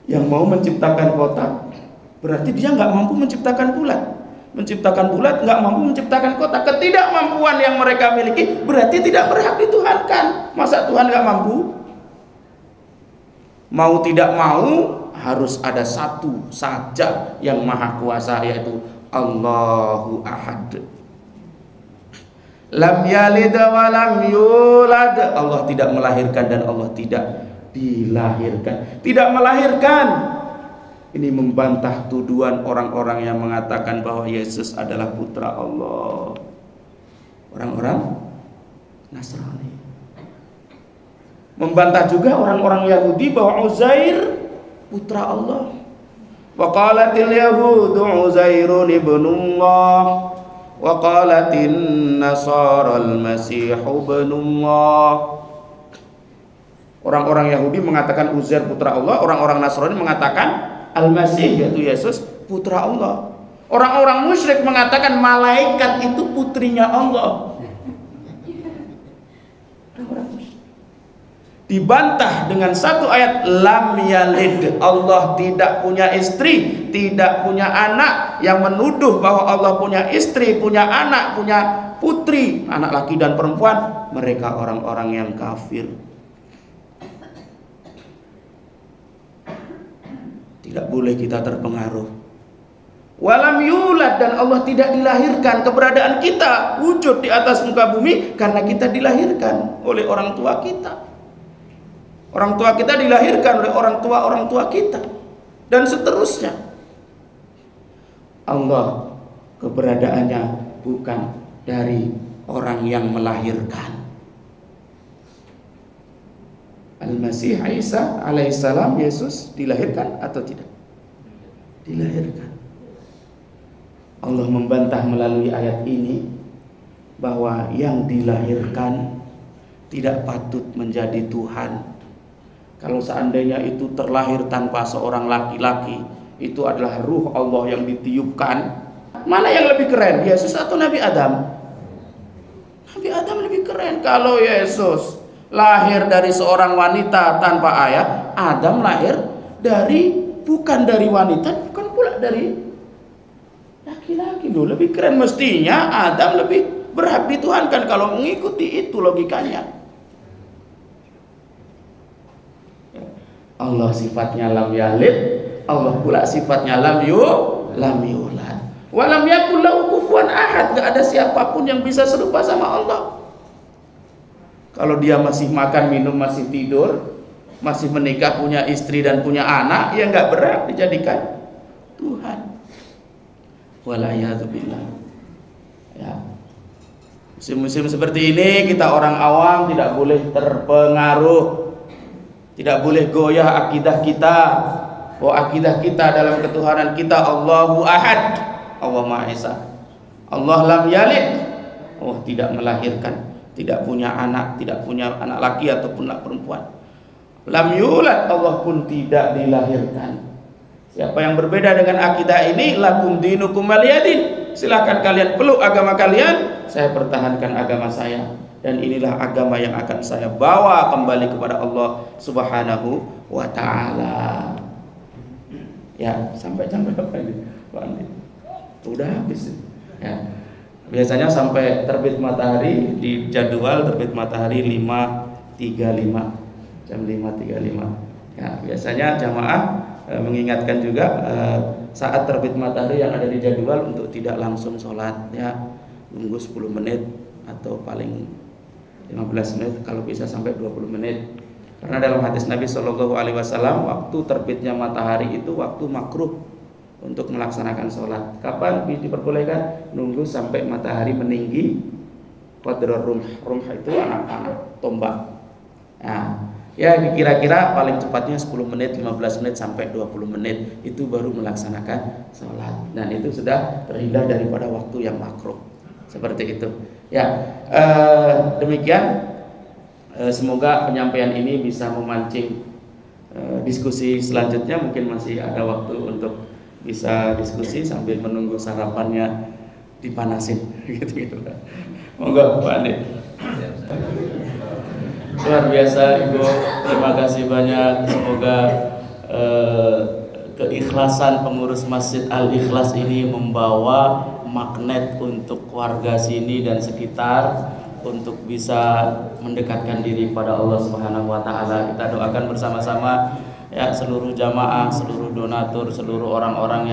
Yang mau menciptakan kotak berarti dia nggak mampu menciptakan bulat. Menciptakan bulat nggak mampu menciptakan kotak. Ketidakmampuan yang mereka miliki berarti tidak berhak dituhankan. Masa Tuhan nggak mampu? Mau tidak mau harus ada satu saja yang maha kuasa, yaitu Allahu Ahad. Lam yalid wa lam yulad. Allah tidak melahirkan dan Allah tidak dilahirkan. Tidak melahirkan. Ini membantah tuduhan orang-orang yang mengatakan bahwa Yesus adalah putra Allah. Orang-orang Nasrani. Membantah juga orang-orang Yahudi bahwa Uzair putra Allah. Wa qalatil yahudu Uzairun ibnullah wa qalatin nasara al-masih ibnullah. Orang-orang Yahudi mengatakan Uzair putra Allah, orang-orang Nasrani mengatakan Al-Masih yaitu Yesus putra Allah. Orang-orang musyrik mengatakan malaikat itu putrinya Allah. Dibantah dengan satu ayat, lam yalid, Allah tidak punya istri, tidak punya anak. Yang menuduh bahwa Allah punya istri, punya anak, punya putri, anak laki dan perempuan, mereka orang-orang yang kafir. Tidak boleh kita terpengaruh. Walam yulad, dan Allah tidak dilahirkan. Keberadaan kita wujud di atas muka bumi karena kita dilahirkan oleh orang tua kita. Orang tua kita dilahirkan oleh orang tua kita, dan seterusnya. Allah keberadaannya bukan dari orang yang melahirkan. Al-Masih Isa alaihissalam, Yesus dilahirkan atau tidak? Dilahirkan. Allah membantah melalui ayat ini bahwa yang dilahirkan tidak patut menjadi Tuhan. Kalau seandainya itu terlahir tanpa seorang laki-laki, itu adalah ruh Allah yang ditiupkan, Mana yang lebih keren, Yesus atau Nabi Adam? Nabi Adam lebih keren. Kalau Yesus lahir dari seorang wanita tanpa ayah, Adam lahir bukan dari wanita, bukan pula dari laki-laki. Lebih keren. Mestinya Adam lebih berhak dituhankan kalau mengikuti itu logikanya. Allah sifatnya lam yalid, Allah pula sifatnya lam yulad. Walam yakul lahu kufuwan ahad. Gak ada siapapun yang bisa serupa sama Allah. Kalau dia masih makan, minum, masih tidur, masih menikah, punya istri dan punya anak, ya gak berhak dijadikan Tuhan. Walayatubillah. Ya. Musim-musim seperti ini kita orang awam tidak boleh terpengaruh, tidak boleh goyah akidah kita. Bahwa akidah kita dalam ketuhanan kita Allahu Ahad, Allah Maha Esa. Allah lam yalid, Allah tidak melahirkan, tidak punya anak laki ataupun anak perempuan. Lam yulad, Allah pun tidak dilahirkan. Siapa yang berbeda dengan akidah ini, lakum dinukum waliyadin. Silakan kalian peluk agama kalian, saya pertahankan agama saya. Dan inilah agama yang akan saya bawa kembali kepada Allah Subhanahu wa ta'ala. Ya, sampai jam berapa ini? Udah habis ya. Biasanya sampai terbit matahari, di jadwal terbit matahari 5.35, jam 5.35 ya. Biasanya jamaah mengingatkan juga saat terbit matahari yang ada di jadwal untuk tidak langsung sholat ya, nunggu 10 menit atau paling 15 menit, kalau bisa sampai 20 menit. Karena dalam hadis Nabi SAW, waktu terbitnya matahari itu waktu makruh untuk melaksanakan sholat. Kapan diperbolehkan? Nunggu sampai matahari meninggi qadrar rumh. Rumh itu anak panah, tombak. Nah, ya kira-kira paling cepatnya 10 menit, 15 menit sampai 20 menit itu baru melaksanakan sholat. Dan itu sudah terhindar daripada waktu yang makruh. Seperti itu. Ya, demikian. Semoga penyampaian ini bisa memancing diskusi selanjutnya. Mungkin masih ada waktu untuk bisa diskusi sambil menunggu sarapannya dipanasin gitu. Monggo Pak Andi. Luar biasa Ibu, terima kasih banyak. Semoga keikhlasan pengurus Masjid Al-Ikhlas ini membawa magnet untuk warga sini dan sekitar untuk bisa mendekatkan diri pada Allah Subhanahu wa taala. Kita doakan bersama-sama ya, seluruh jamaah, seluruh donatur, seluruh orang-orang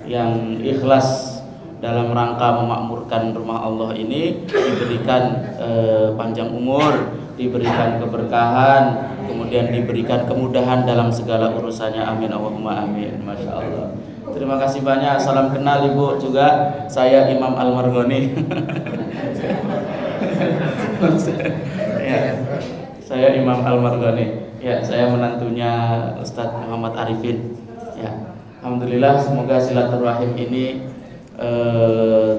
yang ikhlas dalam rangka memakmurkan rumah Allah ini diberikan panjang umur, diberikan keberkahan, kemudian diberikan kemudahan dalam segala urusannya. Amin Allahumma amin. Masya Allah. Terima kasih banyak. Salam kenal Ibu juga. Saya Imam Al-Marghoni. Ya, saya Imam Al-Marghoni. Ya, saya menantunya Ustadz Muhammad Arifin. Ya, alhamdulillah, semoga silaturahim ini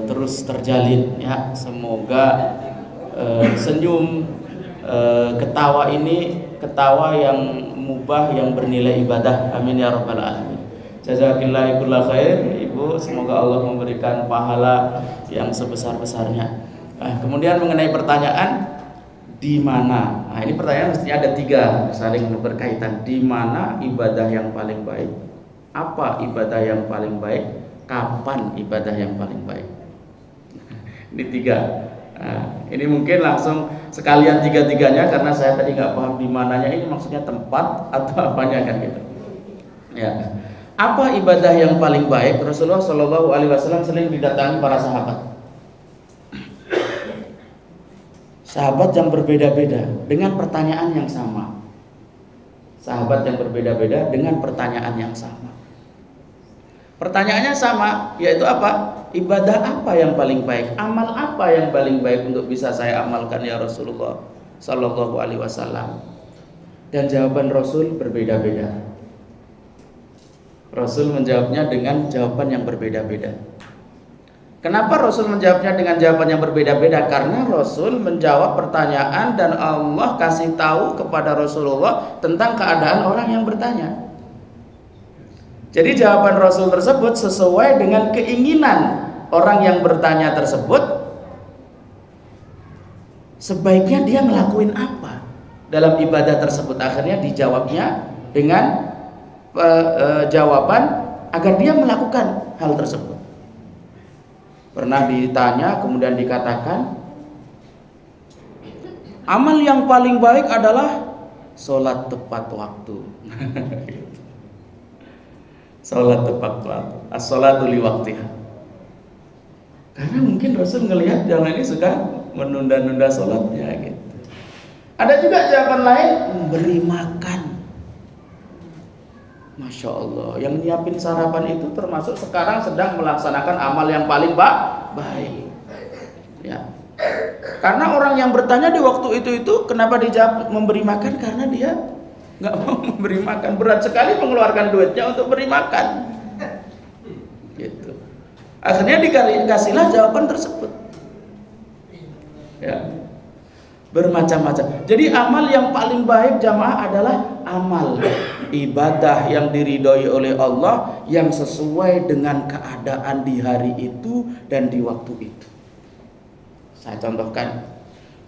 terus terjalin. Ya, semoga senyum, ketawa ini ketawa yang mubah, yang bernilai ibadah. Amin ya rabbal alamin. Jazakillahu khair Ibu, semoga Allah memberikan pahala yang sebesar-besarnya. Kemudian mengenai pertanyaan di mana? Nah, ini pertanyaan mestinya ada 3 saling berkaitan. Di mana ibadah yang paling baik? Apa ibadah yang paling baik? Kapan ibadah yang paling baik? Ini 3. Nah, ini mungkin langsung sekalian 3-tiganya karena saya tadi nggak paham di mananya ini maksudnya tempat atau apanya kan gitu. Ya. Apa ibadah yang paling baik? Rasulullah Shallallahu Alaihi Wasallam sering didatangi para sahabat. Sahabat yang berbeda-beda dengan pertanyaan yang sama. Sahabat yang berbeda-beda dengan pertanyaan yang sama. Pertanyaannya sama, yaitu apa? Ibadah apa yang paling baik? Amal apa yang paling baik untuk bisa saya amalkan ya Rasulullah Shallallahu Alaihi Wasallam? Dan jawaban Rasul berbeda-beda. Rasul menjawabnya dengan jawaban yang berbeda-beda. Kenapa Rasul menjawabnya dengan jawaban yang berbeda-beda? Karena Rasul menjawab pertanyaan dan Allah kasih tahu kepada Rasulullah tentang keadaan orang yang bertanya. Jadi jawaban Rasul tersebut sesuai dengan keinginan orang yang bertanya tersebut sebaiknya dia ngelakuin apa dalam ibadah tersebut. Akhirnya dijawabnya dengan jawaban agar dia melakukan hal tersebut. Pernah ditanya kemudian dikatakan amal yang paling baik adalah sholat tepat waktu. Sholat tepat waktu, as-sholatu li waktiha. Karena mungkin Rasul ngelihat yang ini suka menunda-nunda sholatnya gitu. Ada juga jawaban lain, memberi makan. Masya Allah, yang nyiapin sarapan itu termasuk sekarang sedang melaksanakan amal yang paling baik. Ya. Karena orang yang bertanya di waktu itu kenapa dijawab memberi makan, karena dia nggak mau memberi makan, berat sekali mengeluarkan duitnya untuk beri makan. Gitu. Akhirnya dikasihlah jawaban tersebut. Ya. Bermacam-macam. Jadi amal yang paling baik jamaah adalah amal ibadah yang diridhoi oleh Allah, yang sesuai dengan keadaan di hari itu dan di waktu itu. Saya contohkan,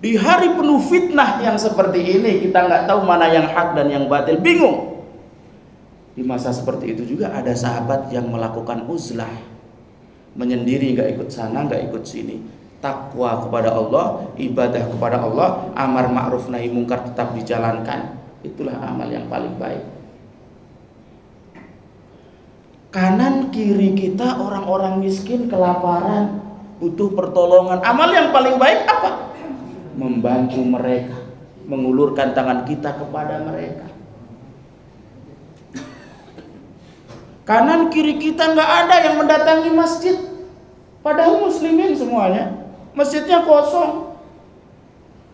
di hari penuh fitnah yang seperti ini, kita nggak tahu mana yang hak dan yang batil, bingung. Di masa seperti itu juga ada sahabat yang melakukan uzlah, menyendiri, nggak ikut sana, nggak ikut sini. Takwa kepada Allah, ibadah kepada Allah, amar ma'ruf nahi mungkar tetap dijalankan. Itulah amal yang paling baik. Kanan kiri kita orang-orang miskin, kelaparan, butuh pertolongan. Amal yang paling baik apa? Membantu mereka, mengulurkan tangan kita kepada mereka. Kanan kiri kita nggak ada yang mendatangi masjid, padahal muslimin semuanya, masjidnya kosong.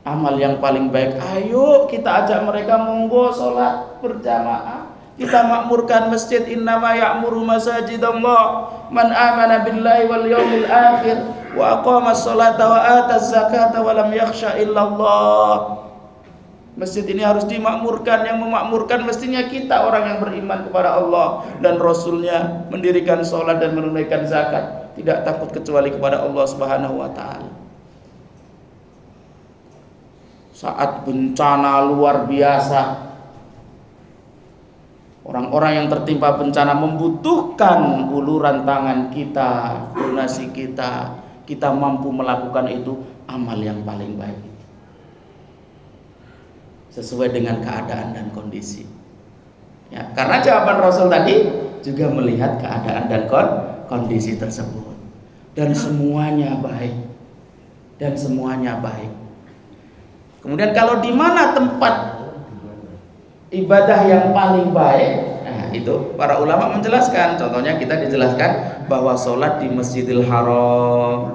Amal yang paling baik, ayo kita ajak mereka monggo sholat berjamaah. Kita makmurkan masjid. Innama ya'muru masajidallah man amana billahi wal yawmil akhir wa aqamas sholata wa ataz zakata wa lam yakhsha illallah. Masjid ini harus dimakmurkan. Yang memakmurkan mestinya kita, orang yang beriman kepada Allah dan Rasulnya, mendirikan sholat dan menunaikan zakat, tidak takut kecuali kepada Allah Subhanahu wa ta'ala. Saat bencana luar biasa, orang-orang yang tertimpa bencana membutuhkan uluran tangan kita, donasi kita. Kita mampu melakukan itu, amal yang paling baik, sesuai dengan keadaan dan kondisi. Ya, karena jawaban Rasul tadi juga melihat keadaan dan kondisi tersebut, dan semuanya baik, dan semuanya baik. Kemudian kalau di mana tempat ibadah yang paling baik, nah itu para ulama menjelaskan. Contohnya kita dijelaskan bahwa sholat di Masjidil Haram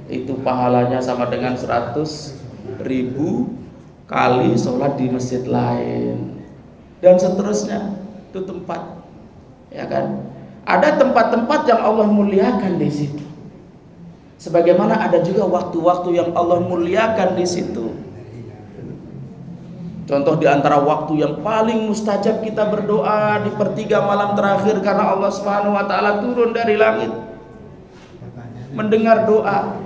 itu pahalanya sama dengan 100.000 kali sholat di masjid lain, dan seterusnya. Itu tempat, ya kan? Ada tempat-tempat yang Allah muliakan di situ. Sebagaimana ada juga waktu-waktu yang Allah muliakan di situ. Contoh di antara waktu yang paling mustajab kita berdoa di sepertiga malam terakhir, karena Allah Subhanahu wa ta'ala turun dari langit mendengar doa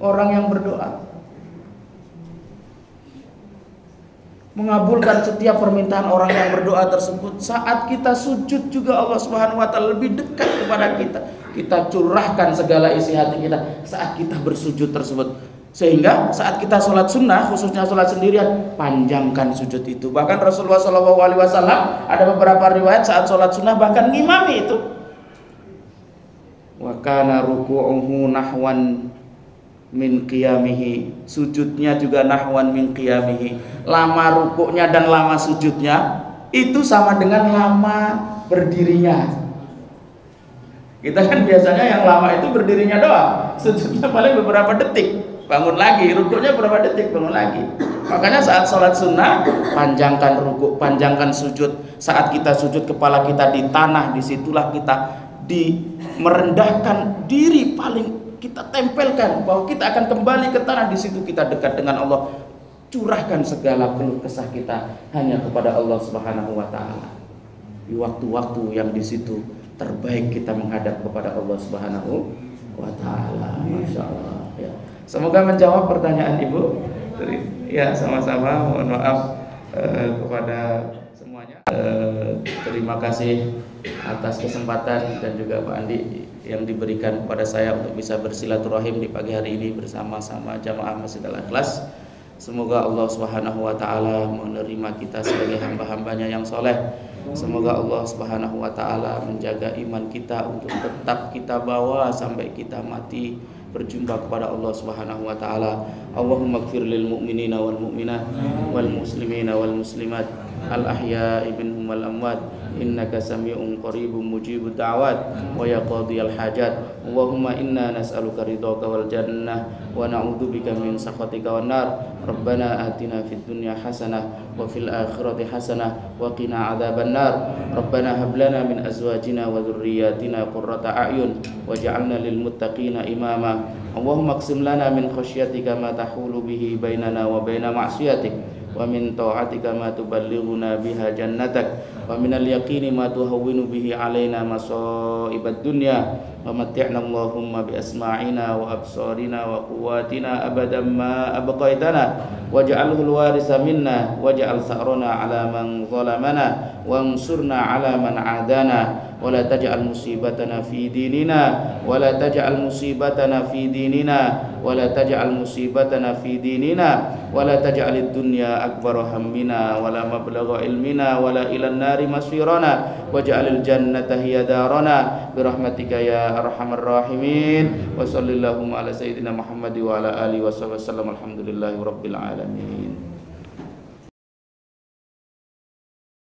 orang yang berdoa, mengabulkan setiap permintaan orang yang berdoa tersebut. Saat kita sujud juga Allah Subhanahu wa ta'ala lebih dekat kepada kita. Kita curahkan segala isi hati kita saat kita bersujud tersebut. Sehingga saat kita sholat sunnah, khususnya sholat sendirian, panjangkan sujud itu. Bahkan Rasulullah SAW ada beberapa riwayat saat sholat sunnah bahkan ngimami itu. Wa kana ruku'uhu nahwan min qiyamihi, sujudnya juga nahwan min qiyamihi. Lama rukuknya dan lama sujudnya itu sama dengan lama berdirinya. Kita kan biasanya yang lama itu berdirinya doang, sujudnya paling beberapa detik, bangun lagi, rukuknya berapa detik, bangun lagi. Makanya saat sholat sunnah, panjangkan rukuk, panjangkan sujud. Saat kita sujud, kepala kita di tanah, disitulah kita merendahkan diri, paling kita tempelkan bahwa kita akan kembali ke tanah. Di situ kita dekat dengan Allah. Curahkan segala keluh kesah kita hanya kepada Allah Subhanahu wa ta'ala. Di waktu-waktu yang di situ terbaik kita menghadap kepada Allah Subhanahu wa taala. Masya Allah. Ya. Semoga menjawab pertanyaan Ibu. Ya, sama-sama. Mohon maaf kepada semuanya. Terima kasih atas kesempatan dan juga Pak Andi yang diberikan kepada saya untuk bisa bersilaturahim di pagi hari ini bersama-sama jamaah Masjid Al-Ikhlas. Semoga Allah Subhanahu wa taala menerima kita sebagai hamba-hambanya yang soleh. Semoga Allah Subhanahu wa taala menjaga iman kita untuk tetap kita bawa sampai kita mati berjumpa kepada Allah Subhanahu wa taala. Allahumma ighfir lil mu'minina wal mu'minat wal muslimina wal muslimat al ahya'i minhum wal amwat innaka sami'un qaribun mujibud da'wat wa ya qadiyal hajat. Allahumma inna nas'aluka ridhaka wal jannah wa na'udzubika min sakhatika wan nar. Rabbana atina fid dunya hasanah wa fil akhirati hasanah wa qina adzaban nar. Rabbana hab lana min azwajina wa dhurriyyatina qurrata a'yun waj'alna lil muttaqina imama. Allahumma aqsim lana min khasyatika ma tahulu bihi bainana wa baina ma'siyatik wa min ta'atika ma tuballighuna biha jannatak wa min al-yaqini ma tuhawwinu bihi alaina masa'ibad dunya wa matti'na Allahumma bi asma'ina wa absarina wa quwwatina abadan ma abqaitana waj'alhu al-warisa minna waj'al sa'rana 'ala man zalamana wansurna 'ala man 'adana wa la taj'al musibatana fi dinina wa la taj'al musibatana fi dinina wa la taj'al musibatana fi dinina wa la taj'alid dunya akbar hammina wa la mablagha ilmina wa la ilan nari masirana waj'alil jannata hiya darana bi rahmatika ya arhamar rahimin wa sallallahu ala sayyidina Muhammad wa ala alihi wa sallam alhamdulillahi rabbil alamin.